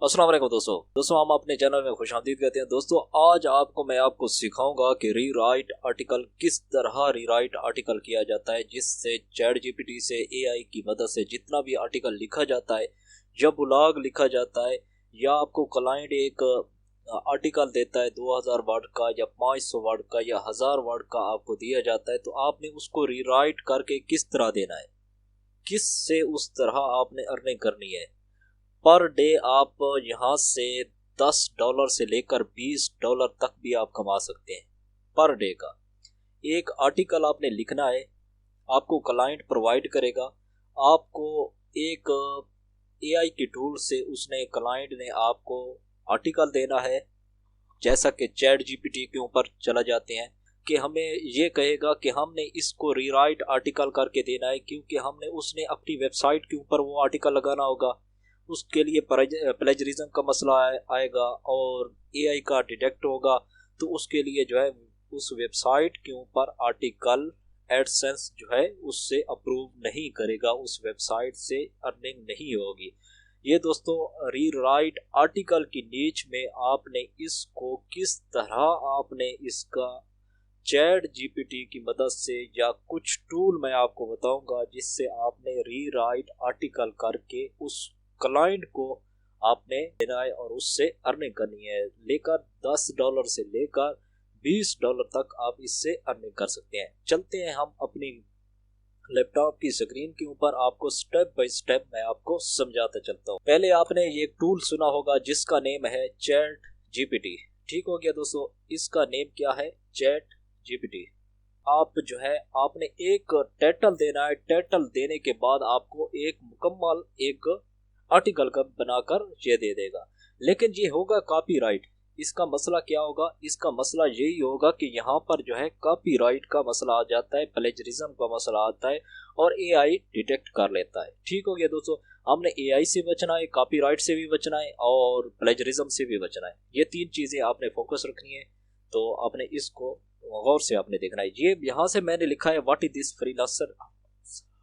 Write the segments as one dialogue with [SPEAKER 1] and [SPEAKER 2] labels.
[SPEAKER 1] अस्सलाम वालेकुम दोस्तों हम अपने चैनल में खुशामदीद कहते हैं। दोस्तों आज मैं आपको सिखाऊंगा कि रीराइट आर्टिकल किस तरह रीराइट आर्टिकल किया जाता है, जिससे चैट जीपीटी से एआई की मदद से जितना भी आर्टिकल लिखा जाता है या ब्लॉग लिखा जाता है या आपको क्लाइंट एक आर्टिकल देता है 2000 वर्ड का या 500 वर्ड का या 1000 वर्ड का आपको दिया जाता है, तो आपने उसको रीराइट करके किस तरह देना है, किस से उस तरह आपने अर्निंग करनी है। पर डे आप यहाँ से $10 से लेकर $20 तक भी आप कमा सकते हैं। पर डे का एक आर्टिकल आपने लिखना है, आपको क्लाइंट प्रोवाइड करेगा, आपको एक एआई की टूल से उसने क्लाइंट ने आपको आर्टिकल देना है। जैसा कि चैट जीपीटी के ऊपर चला जाते हैं कि हमें ये कहेगा कि हमने इसको रीराइट आर्टिकल करके देना है, क्योंकि हमने उसने अपनी वेबसाइट के ऊपर वो आर्टिकल लगाना होगा। उसके लिए प्लेजरिज्म का मसला आएगा और एआई का डिटेक्ट होगा, तो उसके लिए जो है उस वेबसाइट के ऊपर आर्टिकल एडसेंस जो है उससे अप्रूव नहीं करेगा, उस वेबसाइट से अर्निंग नहीं होगी। ये दोस्तों रीराइट आर्टिकल की नीच में आपने इसको किस तरह आपने इसका चैट जीपीटी की मदद से या कुछ टूल मैं आपको बताऊंगा जिससे आपने रीराइट आर्टिकल करके उस क्लाइंट को आपने देना है और उससे अर्निंग करनी है। लेकर $10 से लेकर $20 तक आप इससे अर्निंग कर सकते हैं। चलते हैं हम अपनी लैपटॉप की स्क्रीन के ऊपर, आपको स्टेप बाय स्टेप मैं आपको समझाता चलता हूँ। पहले आपने ये टूल सुना होगा जिसका नेम है चैट जीपीटी। ठीक हो गया दोस्तों, इसका नेम क्या है? Chat GPT. आप जो है आपने एक टाइटल देना है, टाइटल देने के बाद आपको एक मुकम्मल एक आर्टिकल का बनाकर ये दे देगा, लेकिन ये होगा कॉपीराइट। इसका मसला क्या होगा? इसका मसला यही होगा कि यहाँ पर जो है कॉपीराइट का मसला आ जाता है, प्लेजरिज्म का मसला आता है और एआई डिटेक्ट कर लेता है। ठीक हो गया दोस्तों, हमने एआई से बचना है, कॉपीराइट से भी बचना है और प्लेजरिज्म से भी बचना है। ये तीन चीज़ें आपने फोकस रखनी है, तो आपने इसको गौर से आपने देखना है। ये यहाँ से मैंने लिखा है what is this freelancer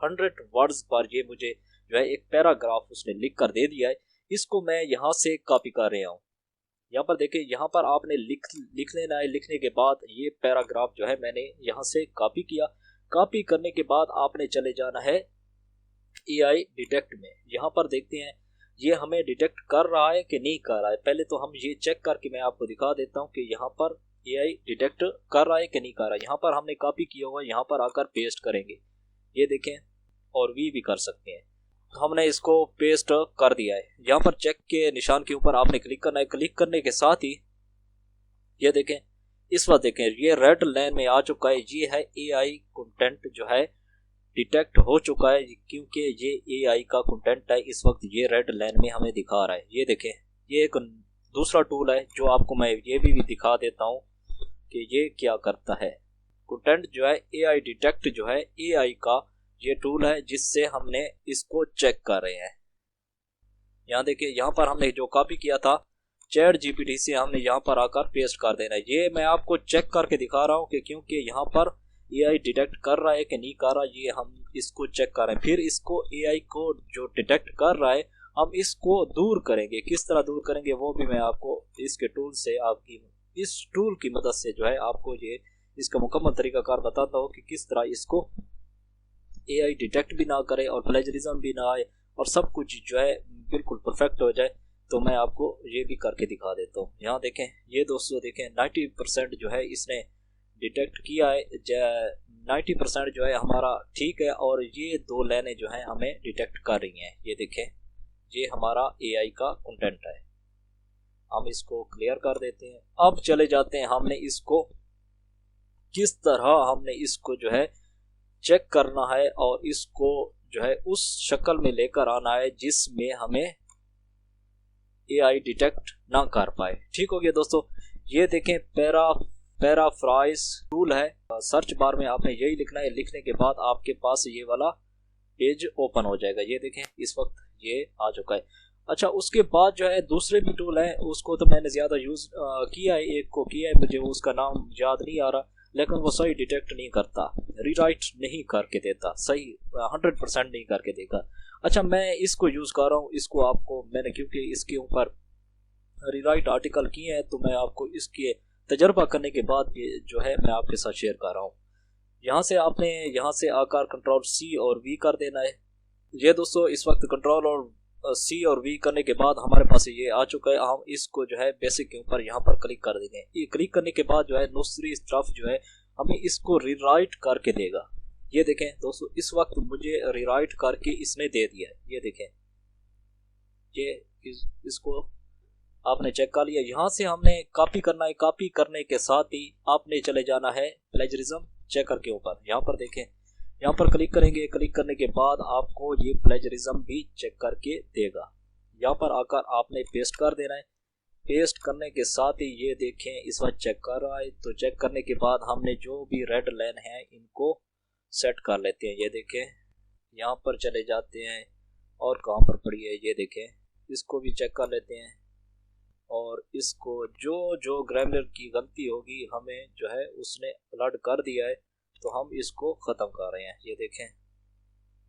[SPEAKER 1] 100 words पर, ये मुझे जो है एक पैराग्राफ उसने लिख कर दे दिया है। इसको मैं यहाँ से कॉपी कर रहा हूँ। यहाँ पर देखिए, यहाँ पर आपने लिख लेना है। लिखने के बाद ये पैराग्राफ जो है मैंने यहाँ से कॉपी किया। कॉपी करने के बाद आपने चले जाना है एआई डिटेक्ट में। यहाँ पर देखते हैं ये हमें डिटेक्ट कर रहा है कि नहीं कर रहा है। पहले तो हम ये चेक करके मैं आपको दिखा देता हूँ कि यहाँ पर एआई डिटेक्ट कर रहा है कि नहीं कर रहा है। यहाँ पर हमने कॉपी किया हुआ, यहाँ पर आकर पेस्ट करेंगे। ये देखें, और भी कर सकते हैं। हमने इसको पेस्ट कर दिया है। यहाँ पर चेक के निशान के ऊपर आपने क्लिक करना है। क्लिक करने के साथ ही ये देखें, इस वक्त देखें ये रेड लाइन में आ चुका है। ये है एआई कंटेंट जो है डिटेक्ट हो चुका है, क्योंकि ये एआई का कंटेंट है। इस वक्त ये रेड लाइन में हमें दिखा रहा है। ये देखें, ये एक दूसरा टूल है जो आपको मैं ये भी दिखा देता हूँ कि ये क्या करता है। कंटेंट जो है एआई डिटेक्ट जो है एआई का ये टूल है जिससे हमने इसको चेक कर रहे हैं। यहाँ देखिए, यहाँ पर हमने जो कॉपी किया था चैट जीपीटी से, हमने यहाँ पर आकर पेस्ट कर देना है। ये मैं आपको चेक करके दिखा रहा हूँ कि क्योंकि यहाँ पर एआई डिटेक्ट कर रहा है कि नहीं कर रहा, ये हम इसको चेक कर रहे हैं। फिर इसको एआई को जो डिटेक्ट कर रहा है हम इसको दूर करेंगे। किस तरह दूर करेंगे वो भी मैं आपको इसके टूल से, आपकी इस टूल की मदद से जो है आपको ये इसका मुकम्मल तरीकाकार बताता हूँ कि किस तरह इसको एआई डिटेक्ट भी ना करे और प्लेजरिज्म भी ना आए और सब कुछ जो है बिल्कुल परफेक्ट हो जाए। तो मैं आपको ये भी करके दिखा देता हूँ। यहाँ देखें, ये दोस्तों देखें 90% जो है इसने डिटेक्ट किया है। 90% जो है हमारा ठीक है, और ये दो लाइनें जो हैं हमें डिटेक्ट कर रही हैं। ये देखें, ये हमारा एआई का कंटेंट है। हम इसको क्लियर कर देते हैं। अब चले जाते हैं, हमने इसको किस तरह हमने इसको जो है चेक करना है और इसको जो है उस शक्ल में लेकर आना है जिसमें हमें एआई डिटेक्ट ना कर पाए। ठीक हो गया दोस्तों, ये देखें पैराफ्राइज टूल है। सर्च बार में आपने यही लिखना है। लिखने के बाद आपके पास ये वाला पेज ओपन हो जाएगा। ये देखें, इस वक्त ये आ चुका है। अच्छा, उसके बाद जो है दूसरे भी टूल है, उसको तो मैंने ज़्यादा यूज़ किया है, एक को किया है, मुझे उसका नाम याद नहीं आ रहा, लेकिन वो सही डिटेक्ट नहीं करता, रीराइट नहीं करके देता, सही 100% नहीं करके देगा। अच्छा, मैं इसको यूज़ कर रहा हूँ। इसको आपको मैंने, क्योंकि इसके ऊपर रीराइट आर्टिकल किए हैं, तो मैं आपको इसके तजर्बा करने के बाद ये जो है मैं आपके साथ शेयर कर रहा हूँ। यहाँ से आपने यहाँ से आकर कंट्रोल सी और वी कर देना है। ये दोस्तों इस वक्त कंट्रोल और सी और वी करने के बाद हमारे पास ये आ चुका है। हम इसको जो है बेसिक के ऊपर यहाँ पर क्लिक कर देंगे। ये क्लिक करने के बाद जो है दूसरी तरफ जो है हमें इसको रीराइट करके देगा। ये देखें दोस्तों, इस वक्त मुझे रीराइट करके इसने दे दिया है। ये देखें, ये इसको आपने चेक कर लिया। यहाँ से हमने कॉपी करना है। कॉपी करने के साथ ही आपने चले जाना है प्लेजरिज्म चेकर के ऊपर। यहाँ पर देखें, यहाँ पर क्लिक करेंगे। क्लिक करने के बाद आपको ये प्लेजरिज्म भी चेक करके देगा। यहाँ पर आकर आपने पेस्ट कर देना है। पेस्ट करने के साथ ही ये देखें इस वक्त चेक कर रहा है। तो चेक करने के बाद हमने जो भी रेड लाइन है इनको सेट कर लेते हैं। ये देखें, यहाँ पर चले जाते हैं और कहाँ पर पड़ी है ये देखें, इसको भी चेक कर लेते हैं। और इसको जो जो ग्रामर की गलती होगी हमें जो है उसने अलर्ट कर दिया है, तो हम इसको ख़त्म कर रहे हैं। ये देखें,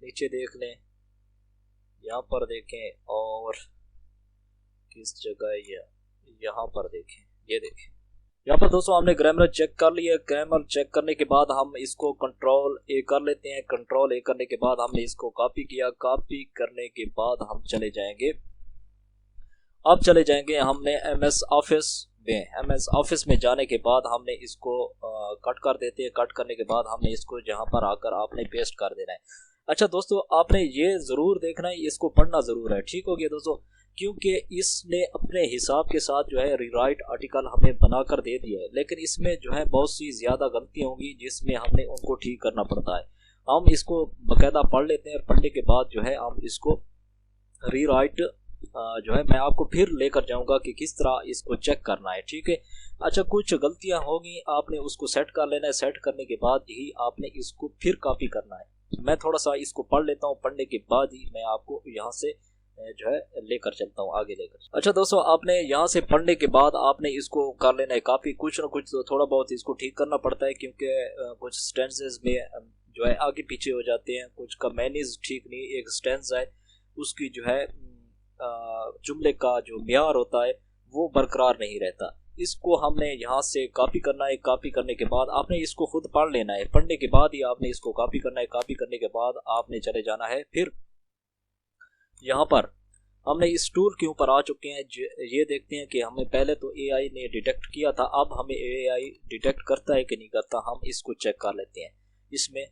[SPEAKER 1] नीचे देख लें, यहाँ पर देखें और किस जगह है यहाँ पर देखें। ये देखें, यहाँ पर दोस्तों हमने ग्रामर चेक कर लिया। ग्रामर चेक करने के बाद हम इसको कंट्रोल ए कर लेते हैं। कंट्रोल ए करने के बाद हमने इसको कॉपी किया। कॉपी करने के बाद हम चले जाएंगे, अब चले जाएंगे हमने एमएस ऑफिस में। एमएस ऑफिस में जाने के बाद हमने इसको कट कर देते हैं। कट करने के बाद हमने इसको जहाँ पर आकर आपने पेस्ट कर देना है। अच्छा दोस्तों, आपने ये ज़रूर देखना है, इसको पढ़ना ज़रूर है। ठीक हो गया दोस्तों, क्योंकि इसने अपने हिसाब के साथ जो है रीराइट आर्टिकल हमें बनाकर दे दिया है, लेकिन इसमें जो है बहुत सी ज़्यादा गलतियाँ होंगी जिसमें हमने उनको ठीक करना पड़ता है। हम इसको बाकायदा पढ़ लेते हैं। पढ़ने के बाद जो है हम इसको रीराइट जो है मैं आपको फिर लेकर जाऊंगा कि किस तरह इसको चेक करना है। ठीक है। अच्छा, कुछ गलतियां होगी, आपने उसको सेट कर लेना है। सेट करने के बाद ही आपने इसको फिर कॉपी करना है। मैं थोड़ा सा इसको पढ़ लेता हूँ, पढ़ने के बाद ही मैं आपको यहाँ से जो है लेकर चलता हूँ, आगे लेकर। अच्छा दोस्तों, आपने यहाँ से पढ़ने के बाद आपने इसको कर लेना है कॉपी। कुछ ना कुछ तो थोड़ा बहुत इसको ठीक करना पड़ता है, क्योंकि कुछ स्टेंसेस में जो है आगे पीछे हो जाते हैं। कुछ का मैनीज ठीक नहीं, एक स्टेंस है उसकी जो है जुमले का जो म्यार होता है वो बरकरार नहीं रहता। इसको हमने यहाँ से कॉपी करना है। कॉपी करने के बाद आपने इसको खुद पढ़ लेना है। पढ़ने के बाद ही आपने इसको कॉपी करना है। कॉपी करने के बाद आपने चले जाना है। फिर यहाँ पर हमने इस टूल के ऊपर आ चुके हैं। ये देखते हैं कि हमें पहले तो एआई ने डिटेक्ट किया था, अब हमें एआई डिटेक्ट करता है कि नहीं करता, हम इसको चेक कर लेते हैं। इसमें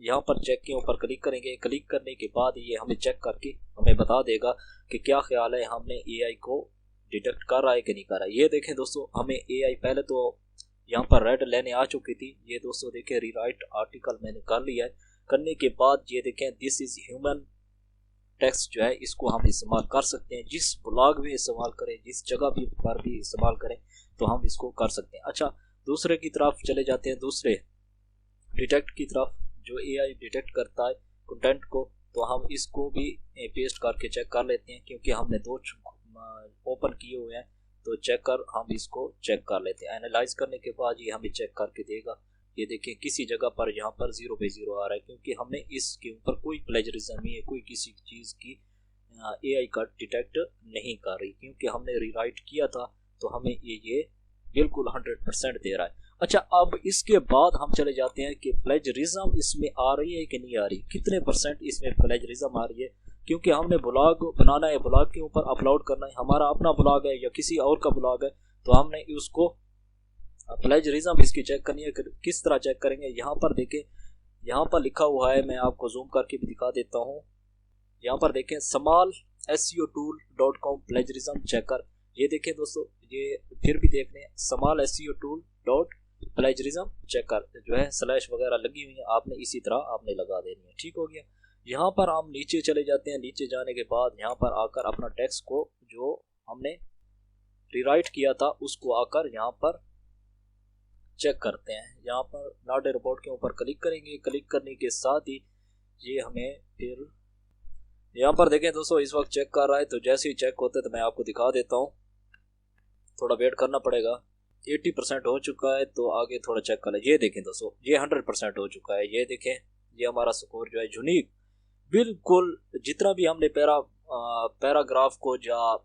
[SPEAKER 1] यहाँ पर चेक के ऊपर क्लिक करेंगे। क्लिक करने के बाद ये हमें चेक करके हमें बता देगा कि क्या ख्याल है, हमने एआई को डिटेक्ट कर रहा है कि नहीं कर रहा है। ये देखें दोस्तों, हमें एआई पहले तो यहाँ पर रेड लेने आ चुकी थी। ये दोस्तों देखें, रीराइट आर्टिकल मैंने कर लिया है। करने के बाद ये देखें, दिस इज ह्यूमन टेक्स्ट जो है इसको हम इस्तेमाल कर सकते हैं। जिस ब्लॉग में इस्तेमाल करें, जिस जगह भी पर भी इस्तेमाल करें, तो हम इसको कर सकते हैं। अच्छा, दूसरे की तरफ चले जाते हैं, दूसरे डिटेक्ट की तरफ, जो एआई डिटेक्ट करता है कंटेंट को, तो हम इसको भी पेस्ट करके चेक कर लेते हैं। क्योंकि हमने दो ओपन किए हुए हैं, तो चेक कर हम इसको चेक कर लेते हैं। एनालाइज करने के बाद ये हमें चेक करके देगा। ये देखिए, किसी जगह पर यहाँ पर 0 पे 0 आ रहा है, क्योंकि हमने इसके ऊपर कोई प्लेजरिज्म नहीं है, कोई किसी चीज़ की एआई का डिटेक्ट नहीं कर रही, क्योंकि हमने रीराइट किया था। तो हमें ये बिल्कुल 100% दे रहा है। अच्छा, अब इसके बाद हम चले जाते हैं कि प्लेजरिज्म इसमें आ रही है कि नहीं आ रही, कितने % इसमें प्लेजरिज्म आ रही है। क्योंकि हमने ब्लॉग बनाना है, ब्लॉग के ऊपर अपलोड करना है, हमारा अपना ब्लॉग है या किसी और का ब्लॉग है, तो हमने उसको प्लेजरिज्म इसकी चेक करनी है। किस तरह चेक करेंगे, यहाँ पर देखें, यहाँ पर लिखा हुआ है, मैं आपको जूम करके भी दिखा देता हूँ। यहाँ पर देखें, smalseotool.com प्लेजरिज्म चेकर। ये देखें दोस्तों, ये फिर भी देख लें, smalseotool.प्लेजरिज्म चेकर जो है स्लैश वगैरह लगी हुई है, आपने इसी तरह आपने लगा देनी है। ठीक हो गया। यहाँ पर हम नीचे चले जाते हैं। नीचे जाने के बाद यहाँ पर आकर अपना टेक्स्ट को जो हमने रीराइट किया था उसको आकर यहाँ पर चेक करते हैं। यहाँ पर नॉट ए रिपोर्ट के ऊपर क्लिक करेंगे। क्लिक करने के साथ ही ये हमें फिर यहाँ पर देखें दोस्तों, इस वक्त चेक कर रहा है। तो जैसे ही चेक होता है तो मैं आपको दिखा देता हूँ, थोड़ा वेट करना पड़ेगा। 80% हो चुका है, तो आगे थोड़ा चेक कर लें। ये देखें दोस्तों, ये 100% हो चुका है। ये देखें, ये हमारा स्कोर जो है यूनिक बिल्कुल जितना भी हमने पैराग्राफ को या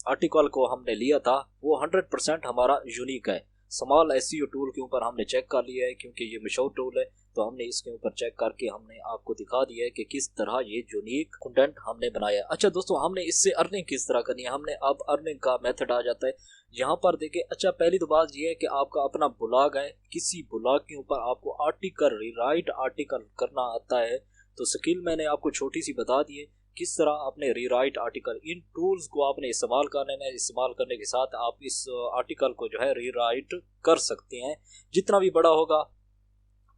[SPEAKER 1] आर्टिकल को हमने लिया था वो 100% हमारा यूनिक है। स्मॉल एसईओ टूल के ऊपर हमने चेक कर लिया है क्योंकि ये मशहूर टूल है, तो हमने इसके ऊपर चेक करके हमने आपको दिखा दिया है कि किस तरह ये यूनिक कंटेंट हमने बनाया है। अच्छा दोस्तों, हमने इससे अर्निंग किस तरह करनी है, हमने अब अर्निंग का मेथड आ जाता है यहाँ पर। देखिए, अच्छा पहली तो बात ये है कि आपका अपना ब्लॉग है, किसी ब्लॉग के ऊपर आपको आर्टिकल रीराइट आर्टिकल करना आता है, तो स्किल मैंने आपको छोटी सी बता दी है किस तरह आपने रीराइट आर्टिकल, इन टूल्स को आपने इस्तेमाल करने है। इस्तेमाल करने के साथ आप इस आर्टिकल को जो है रीराइट कर सकते हैं। जितना भी बड़ा होगा,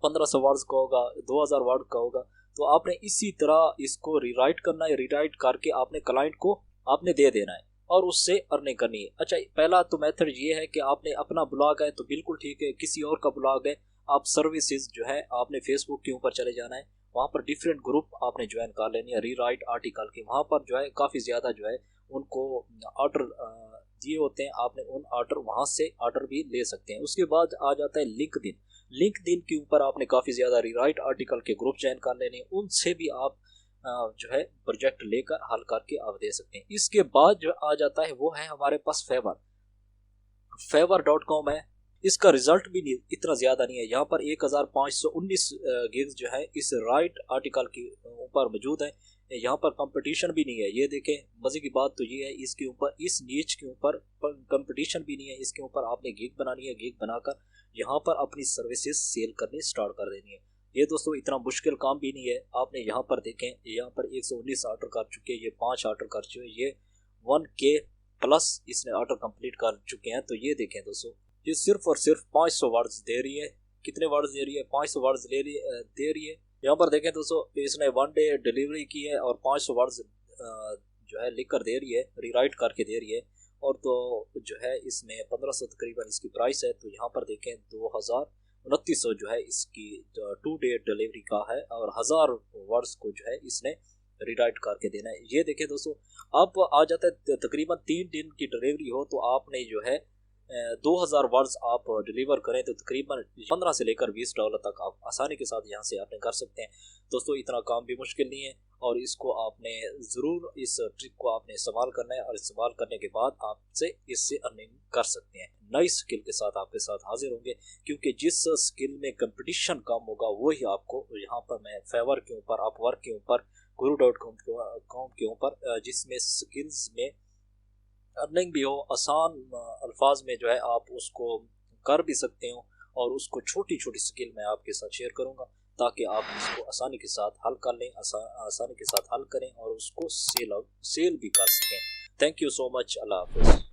[SPEAKER 1] 1500 वर्ड्स का होगा, 2000 वर्ड का होगा, तो आपने इसी तरह इसको रीराइट करना है। रीराइट करके आपने क्लाइंट को आपने दे देना है और उससे अर्निंग करनी है। अच्छा, पहला तो मेथड ये है कि आपने अपना ब्लॉग है तो बिल्कुल ठीक है, किसी और का ब्लॉग है, आप सर्विसेज जो है आपने फेसबुक के ऊपर चले जाना है, वहाँ पर डिफरेंट ग्रुप आपने ज्वाइन कर लेनी है रीराइट आर्टिकल के। वहाँ पर जो है काफ़ी ज़्यादा जो है उनको ऑर्डर दिए होते हैं, आपने उन ऑर्डर वहाँ से ऑर्डर भी ले सकते हैं। उसके बाद आ जाता है लिंक्डइन। लिंक्डइन के ऊपर आपने काफ़ी ज़्यादा रीराइट आर्टिकल के ग्रुप ज्वाइन कर लेने, उनसे भी आप जो है प्रोजेक्ट लेकर हल करके आप दे सकते हैं। इसके बाद जो आ जाता है वो है हमारे पास फेवर.com है। इसका रिजल्ट भी इतना ज़्यादा नहीं है, यहाँ पर 1519 गिग्स जो है इस राइट आर्टिकल के ऊपर मौजूद है। यहाँ पर कंपटीशन भी नहीं है। ये देखें, मज़े की बात तो ये है, इसके ऊपर इस नीच के ऊपर कंपटीशन भी नहीं है। इसके ऊपर आपने गिग बनानी है, गिग बनाकर यहाँ पर अपनी सर्विसेज सेल करनी स्टार्ट कर देनी है। ये दोस्तों इतना मुश्किल काम भी नहीं है। आपने यहाँ पर देखें, यहाँ पर 119 ऑर्डर कर चुके हैं, ये 5 ऑर्डर कर चुके हैं, ये 1K प्लस इसने ऑर्डर कंप्लीट कर चुके हैं। तो ये देखें दोस्तों, ये सिर्फ और सिर्फ 500 वर्ड्स दे रही है। कितने वर्ड्स दे रही है? 500 वर्ड्स दे रही है। यहाँ पर देखें दोस्तों, इसने 1 डे डिलीवरी की है और 500 वर्ड्स जो है लिख कर दे रही है, रीराइट करके दे रही है। और तो जो है इसमें 1500 तकरीबन इसकी प्राइस है। तो यहाँ पर देखें 2900 जो है इसकी 2 डे डिलीवरी का है और 1000 वर्ड्स को जो है इसने रीराइट करके देना है। ये देखें दोस्तों, अब आ जाता है तकरीबन 3 दिन की डिलीवरी हो तो आपने जो है 2000 वर्ड्स आप डिलीवर करें तो तकरीबन 15 से लेकर $20 तक आप आसानी के साथ यहाँ से आपने कर सकते हैं। दोस्तों इतना काम भी मुश्किल नहीं है और इसको आपने ज़रूर इस ट्रिक को आपने इस्तेमाल करना है और इस्तेमाल करने के बाद आपसे इससे अर्निंग कर सकते हैं। नई स्किल के साथ आपके साथ हाजिर होंगे, क्योंकि जिस स्किल में कंपटीशन कम होगा वही आपको यहाँ पर मैं फेवर के ऊपर, अपवर्क के ऊपर, guru.com के ऊपर जिसमें स्किल्स में अर्निंग भी हो, आसान अल्फाज में जो है आप उसको कर भी सकते हो, और उसको छोटी छोटी स्किल मैं आपके साथ शेयर करूंगा ताकि आप इसको आसानी के साथ हल कर लें, आसानी के साथ हल करें और उसको सेल भी कर सकें। Thank you so much. अल्लाह हाफिज़।